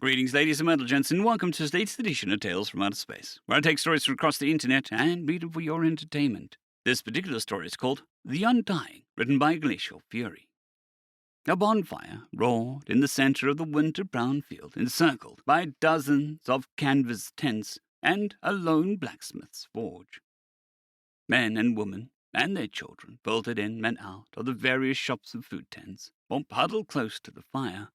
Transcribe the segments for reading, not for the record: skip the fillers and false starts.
Greetings, ladies and gents, and welcome to today's edition of Tales from Outer Space, where I take stories from across the internet and read them for your entertainment. This particular story is called The Undying, written by Glacial Fury. A bonfire roared in the center of the winter-brown field, encircled by dozens of canvas tents and a lone blacksmith's forge. Men and women and their children bolted in and out of the various shops and food tents, or huddled close to the fire,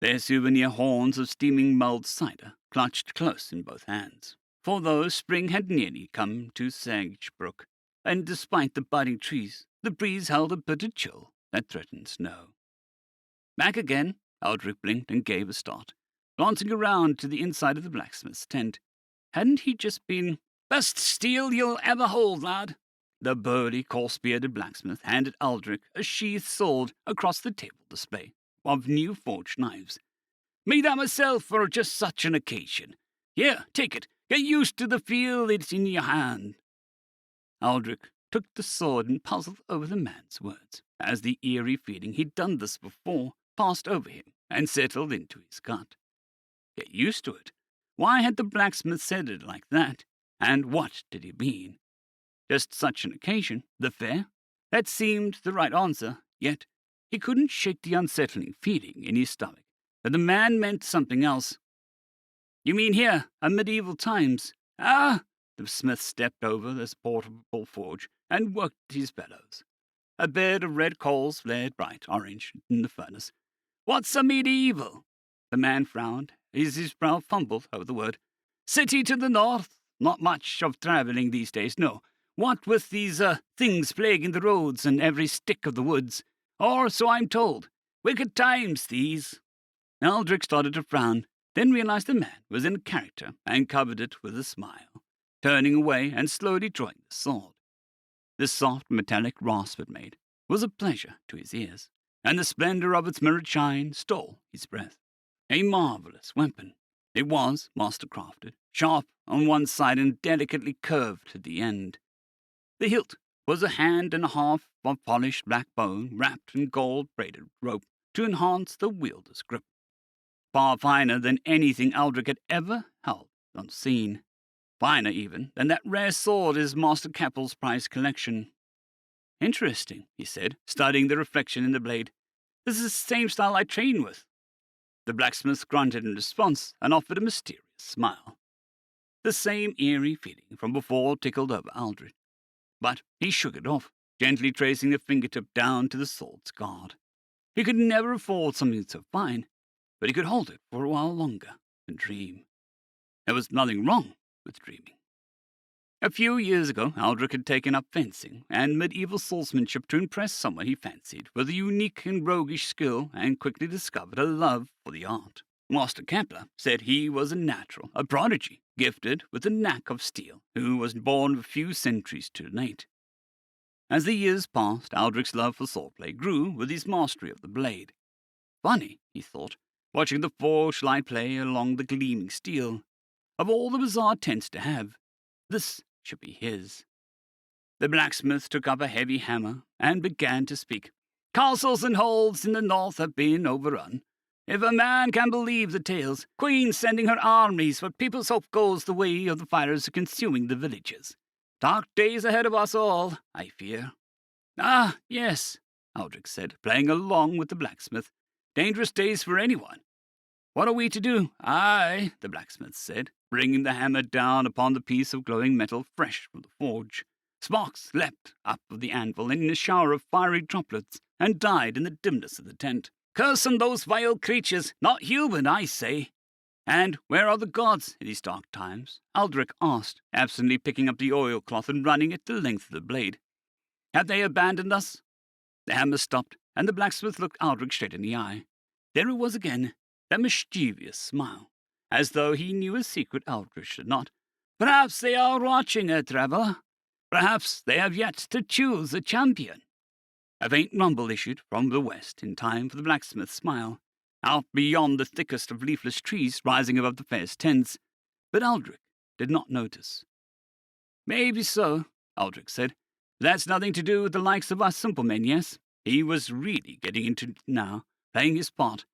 their souvenir horns of steaming mulled cider clutched close in both hands. For though spring had nearly come to Sagebrook, and despite the budding trees, the breeze held a bitter chill that threatened snow. Back again, Aldrich blinked and gave a start, glancing around to the inside of the blacksmith's tent. Hadn't he just been, "Best steel you'll ever hold, lad"? The burly, coarse-bearded blacksmith handed Aldrich a sheathed sword across the table display of new forged knives. "Made that myself for just such an occasion. Here, take it. Get used to the feel it's in your hand." Aldrich took the sword and puzzled over the man's words, as the eerie feeling he'd done this before passed over him and settled into his gut. Get used to it. Why had the blacksmith said it like that? And what did he mean? Just such an occasion, the fair? That seemed the right answer, yet he couldn't shake the unsettling feeling in his stomach that the man meant something else. "You mean here, a medieval times?" "Ah!" The smith stepped over this portable forge and worked his bellows. A bed of red coals flared bright orange in the furnace. "What's a medieval?" The man frowned as his brow fumbled over the word. "City to the north. Not much of travelling these days, no. What with these things plaguing the roads and every stick of the woods. Or so I'm told. Wicked times, these." Aldrich started to frown, then realized the man was in character and covered it with a smile, turning away and slowly drawing the sword. The soft metallic rasp it made was a pleasure to his ears, and the splendor of its mirrored shine stole his breath. A marvelous weapon. It was master-crafted, sharp on one side and delicately curved at the end. The hilt was a hand and a half of polished black bone wrapped in gold-braided rope to enhance the wielder's grip. Far finer than anything Aldrich had ever held unseen. Finer even than that rare sword his Master Capel's prized collection. "Interesting," he said, studying the reflection in the blade. "This is the same style I train with." The blacksmith grunted in response and offered a mysterious smile. The same eerie feeling from before tickled over Aldrich, but he shook it off, gently tracing the fingertip down to the sword's guard. He could never afford something so fine, but he could hold it for a while longer and dream. There was nothing wrong with dreaming. A few years ago, Aldrich had taken up fencing and medieval swordsmanship to impress someone he fancied with a unique and roguish skill, and quickly discovered a love for the art. Master Kepler said he was a natural, a prodigy, gifted with the knack of steel, who was born a few centuries too late. As the years passed, Aldrich's love for swordplay grew with his mastery of the blade. Funny, he thought, watching the forged light play along the gleaming steel. Of all the bizarre tents to have, this should be his. The blacksmith took up a heavy hammer and began to speak. "Castles and holds in the north have been overrun. If a man can believe the tales, Queen sending her armies, but people's hope goes the way of the fires consuming the villages. Dark days ahead of us all, I fear." "Ah, yes," Aldrich said, playing along with the blacksmith. "Dangerous days for anyone. What are we to do?" "Aye," the blacksmith said, bringing the hammer down upon the piece of glowing metal fresh from the forge. Sparks leapt up of the anvil in a shower of fiery droplets and died in the dimness of the tent. "Curse on those vile creatures, not human, I say." "And where are the gods in these dark times?" Aldrich asked, absently picking up the oilcloth and running it the length of the blade. "Have they abandoned us?" The hammer stopped, and the blacksmith looked Aldrich straight in the eye. There it was again, that mischievous smile, as though he knew a secret Aldrich should not. "Perhaps they are watching her, traveller. Perhaps they have yet to choose a champion." A faint rumble issued from the west in time for the blacksmith's smile, out beyond the thickest of leafless trees rising above the fair's tents, but Aldrich did not notice. "Maybe so," Aldrich said. "That's nothing to do with the likes of us simple men, yes?" He was really getting into it now, playing his part.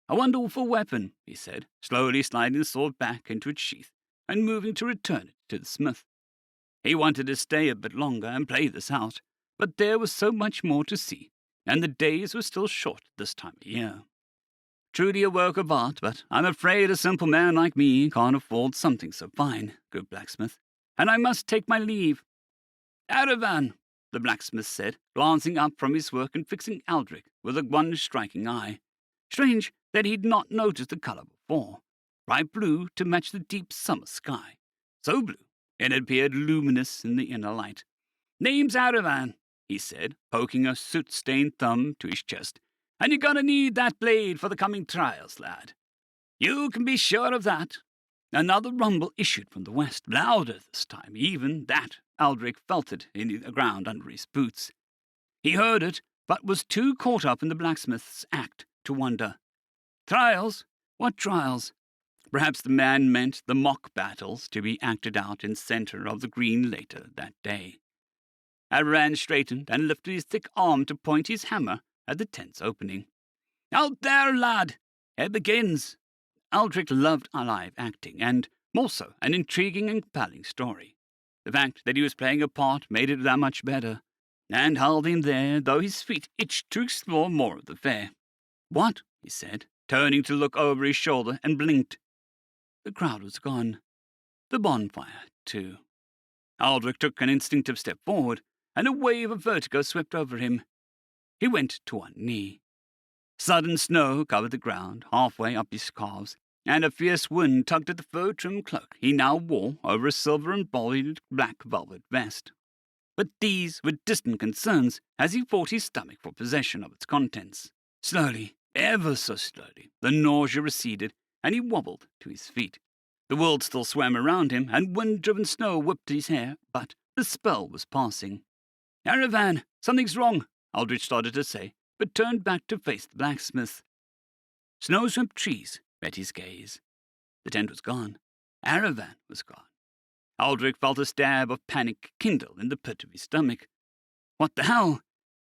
A wonderful weapon, he said, slowly sliding the sword back into its sheath and moving to return it to the smith. He wanted to stay a bit longer and play this out, but there was so much more to see, and the days were still short this time of year. Truly a work of art, but I'm afraid a simple man like me can't afford something so fine, good blacksmith, and I must take my leave. Aravan, the blacksmith said, glancing up from his work and fixing Aldrich with a one striking eye. Strange that he'd not noticed the colour before. Bright blue to match the deep summer sky. So blue, it appeared luminous in the inner light. Name's Aravan, he said, poking a soot-stained thumb to his chest, and you're gonna need that blade for the coming trials, lad. You can be sure of that. Another rumble issued from the west, louder this time, even that Aldrich felt it in the ground under his boots. He heard it, but was too caught up in the blacksmith's act to wonder. Trials? What trials? Perhaps the man meant the mock battles to be acted out in centre of the green later that day. Aravan straightened and lifted his thick arm to point his hammer at the tent's opening. Out there, lad! It begins. Aldrich loved live acting, and more so an intriguing and compelling story. The fact that he was playing a part made it that much better, and held him there, though his feet itched to explore more of the fair. What? He said, turning to look over his shoulder, and blinked. The crowd was gone. The bonfire, too. Aldrich took an instinctive step forward, and a wave of vertigo swept over him. He went to one knee. Sudden snow covered the ground, halfway up his calves, and a fierce wind tugged at the fur-trimmed cloak he now wore over a silver-embroidered black velvet vest. But these were distant concerns as he fought his stomach for possession of its contents. Slowly, ever so slowly, the nausea receded, and he wobbled to his feet. The world still swam around him, and wind-driven snow whipped his hair, but the spell was passing. Aravan, something's wrong, Aldrich started to say, but turned back to face the blacksmith. Snow-swept trees met his gaze. The tent was gone. Aravan was gone. Aldrich felt a stab of panic kindle in the pit of his stomach. What the hell?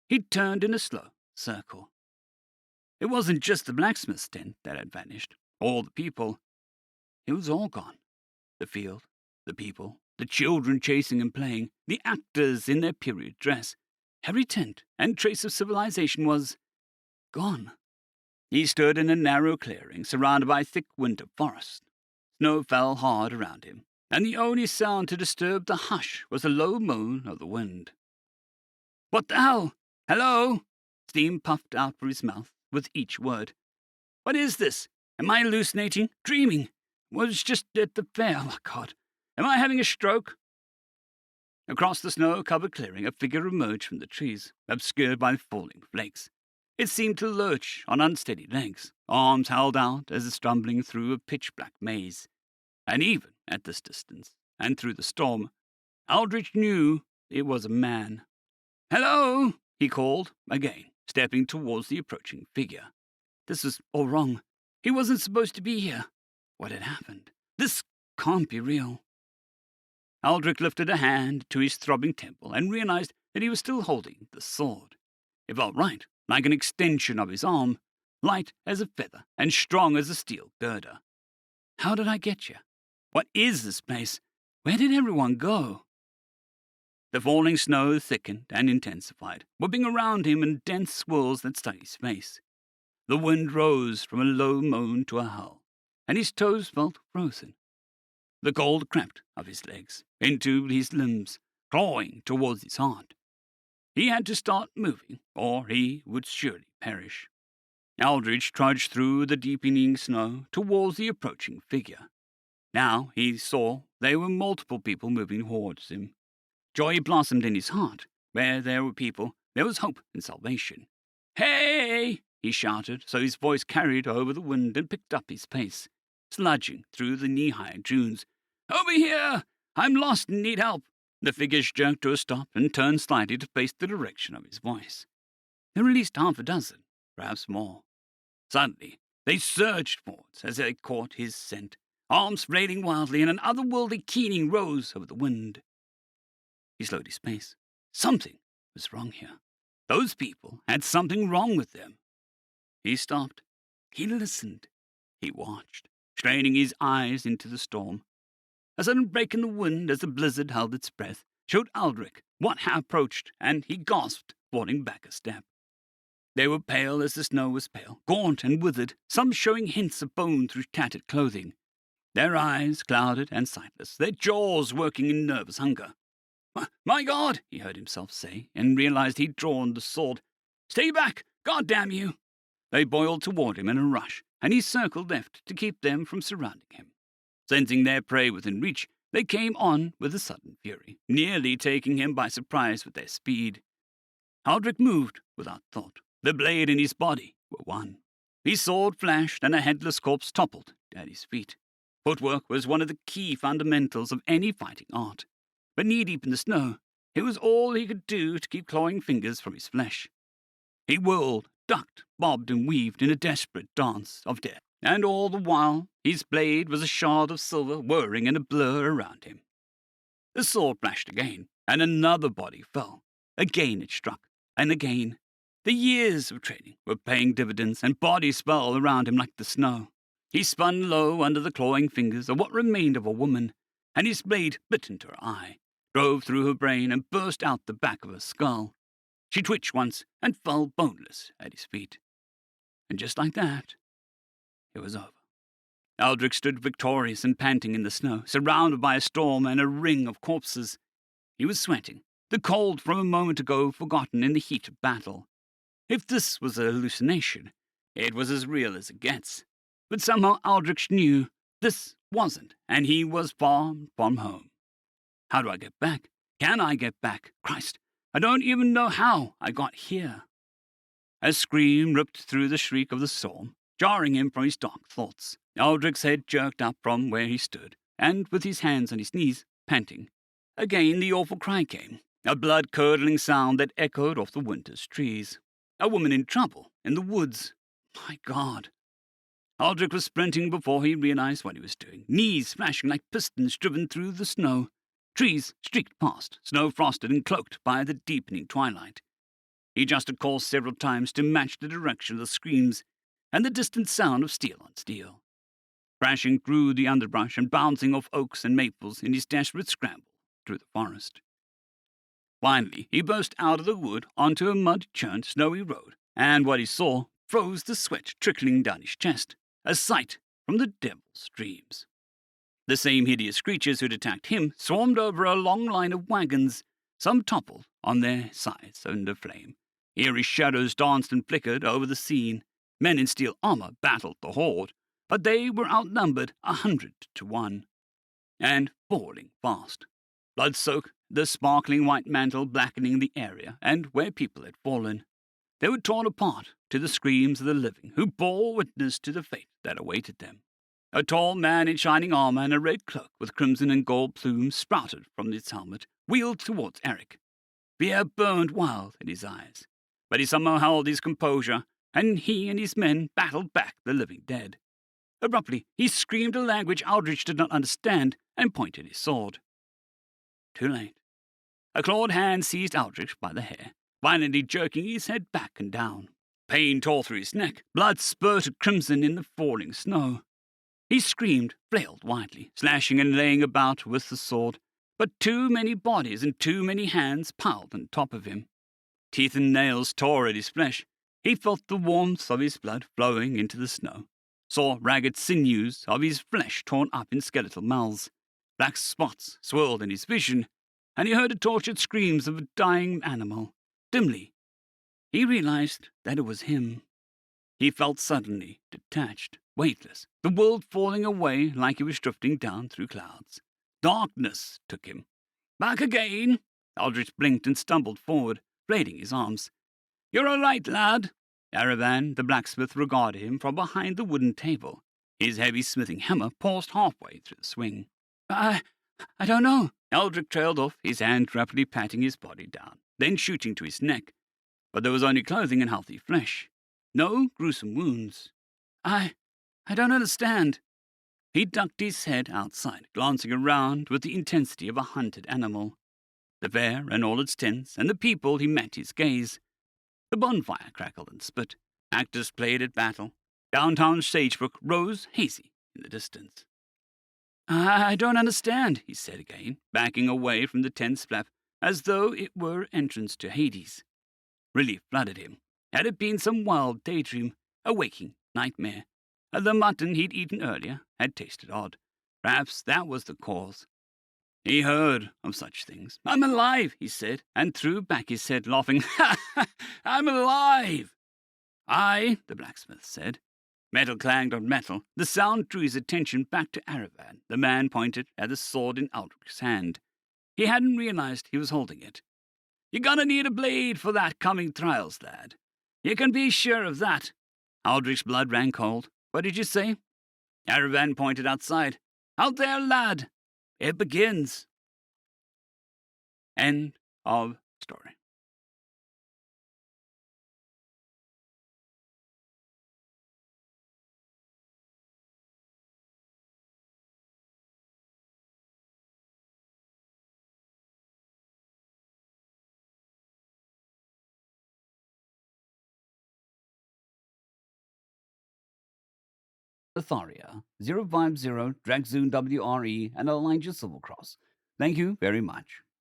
He turned in a slow circle. It wasn't just the blacksmith's tent that had vanished, or the people. It was all gone. The field, the people, the children chasing and playing, the actors in their period dress. Every tent and trace of civilization was gone. He stood in a narrow clearing surrounded by thick winter forest. Snow fell hard around him, and the only sound to disturb the hush was a low moan of the wind. What the hell? Hello? Steam puffed out from his mouth with each word. What is this? Am I hallucinating? Dreaming? Was just at the fair. Oh, God. Am I having a stroke? Across the snow-covered clearing, a figure emerged from the trees, obscured by falling flakes. It seemed to lurch on unsteady legs, arms held out as if stumbling through a pitch-black maze. And even at this distance, and through the storm, Aldrich knew it was a man. Hello, he called, again, stepping towards the approaching figure. This was all wrong. He wasn't supposed to be here. What had happened? This can't be real. Aldrich lifted a hand to his throbbing temple and realized that he was still holding the sword. It felt right, like an extension of his arm, light as a feather and strong as a steel girder. How did I get you? What is this place? Where did everyone go? The falling snow thickened and intensified, whipping around him in dense swirls that stuck his face. The wind rose from a low moan to a howl, and his toes felt frozen. The cold crept up his legs, into his limbs, clawing towards his heart. He had to start moving, or he would surely perish. Aldrich trudged through the deepening snow towards the approaching figure. Now he saw there were multiple people moving towards him. Joy blossomed in his heart. Where there were people, there was hope and salvation. Hey! He shouted, so his voice carried over the wind and picked up his pace, sludging through the knee-high dunes. Over here! I'm lost and need help. The figures jerked to a stop and turned slightly to face the direction of his voice. There were at least half a dozen, perhaps more. Suddenly, they surged forwards as they caught his scent, arms flailing wildly, and an otherworldly keening rose over the wind. He slowed his pace. Something was wrong here. Those people had something wrong with them. He stopped. He listened. He watched, straining his eyes into the storm. A sudden break in the wind as the blizzard held its breath showed Aldrich what had approached, and he gasped, falling back a step. They were pale as the snow was pale, gaunt and withered, some showing hints of bone through tattered clothing. Their eyes clouded and sightless, their jaws working in nervous hunger. "My God!" he heard himself say, and realized he'd drawn the sword. "Stay back! God damn you!" They boiled toward him in a rush, and he circled left to keep them from surrounding him. Sensing their prey within reach, they came on with a sudden fury, nearly taking him by surprise with their speed. Aldrich moved without thought. The blade and his body were one. His sword flashed, and a headless corpse toppled at his feet. Footwork was one of the key fundamentals of any fighting art, but knee-deep in the snow, it was all he could do to keep clawing fingers from his flesh. He whirled, ducked, bobbed, and weaved in a desperate dance of death, and all the while his blade was a shard of silver whirring in a blur around him. The sword flashed again, and another body fell. Again it struck, and again. The years of training were paying dividends, and bodies fell around him like the snow. He spun low under the clawing fingers of what remained of a woman, and his blade bit into her eye, drove through her brain, and burst out the back of her skull. She twitched once and fell boneless at his feet. And just like that, it was over. Aldrich stood victorious and panting in the snow, surrounded by a storm and a ring of corpses. He was sweating, the cold from a moment ago forgotten in the heat of battle. If this was a hallucination, it was as real as it gets. But somehow Aldrich knew this wasn't, and he was far from home. How do I get back? Can I get back? Christ, I don't even know how I got here. A scream ripped through the shriek of the storm, jarring him from his dark thoughts. Aldrich's head jerked up from where he stood, and with his hands on his knees, panting. Again the awful cry came, a blood-curdling sound that echoed off the winter's trees. A woman in trouble, in the woods. My God. Aldrich was sprinting before he realized what he was doing, knees flashing like pistons driven through the snow. Trees streaked past, snow-frosted and cloaked by the deepening twilight. He adjusted course several times to match the direction of the screams and the distant sound of steel on steel. Crashing through the underbrush and bouncing off oaks and maples in his desperate scramble through the forest. Finally, he burst out of the wood onto a mud-churned, snowy road, and what he saw froze the sweat trickling down his chest, a sight from the devil's dreams. The same hideous creatures who'd attacked him swarmed over a long line of wagons, some toppled on their sides under flame. Eerie shadows danced and flickered over the scene. Men in steel armor battled the horde, but they were outnumbered 100 to 1, and falling fast. Blood-soaked, the sparkling white mantle blackening the area and where people had fallen. They were torn apart to the screams of the living, who bore witness to the fate that awaited them. A tall man in shining armor and a red cloak with crimson and gold plumes sprouted from his helmet, wheeled towards Eric. Fear burned wild in his eyes, but he somehow held his composure, and he and his men battled back the living dead. Abruptly, he screamed a language Aldrich did not understand and pointed his sword. Too late. A clawed hand seized Aldrich by the hair, violently jerking his head back and down. Pain tore through his neck, blood spurted crimson in the falling snow. He screamed, flailed wildly, slashing and laying about with the sword, but too many bodies and too many hands piled on top of him. Teeth and nails tore at his flesh. He felt the warmth of his blood flowing into the snow, saw ragged sinews of his flesh torn up in skeletal mouths. Black spots swirled in his vision, and he heard the tortured screams of a dying animal. Dimly, he realized that it was him. He felt suddenly detached, weightless, the world falling away like he was drifting down through clouds. Darkness took him. Back again! Aldrich blinked and stumbled forward, blading his arms. You're all right, lad. Aravan, the blacksmith, regarded him from behind the wooden table. His heavy smithing hammer paused halfway through the swing. I don't know. Aldrich trailed off, his hand rapidly patting his body down, then shooting to his neck. But there was only clothing and healthy flesh. No gruesome wounds. I don't understand. He ducked his head outside, glancing around with the intensity of a hunted animal. The fair and all its tents, and the people he met his gaze. The bonfire crackled and spit. Actors played at battle. Downtown Sagebrook rose hazy in the distance. I don't understand, he said again, backing away from the tense flap, as though it were entrance to Hades. Relief flooded him. Had it been some wild daydream, a waking nightmare? The mutton he'd eaten earlier had tasted odd. Perhaps that was the cause. He heard of such things. I'm alive, he said, and threw back his head, laughing. Ha ha! I'm alive! Aye, the blacksmith said. Metal clanged on metal. The sound drew his attention back to Aravan. The man pointed at the sword in Aldrich's hand. He hadn't realized he was holding it. You're gonna need a blade for that coming trials, lad. You can be sure of that. Aldrich's blood ran cold. What did you say? Aravan pointed outside. Out there, lad. It begins. End of story. Atharia, 050, Dragzoon WRE, and Elijah Silvercross. Thank you very much.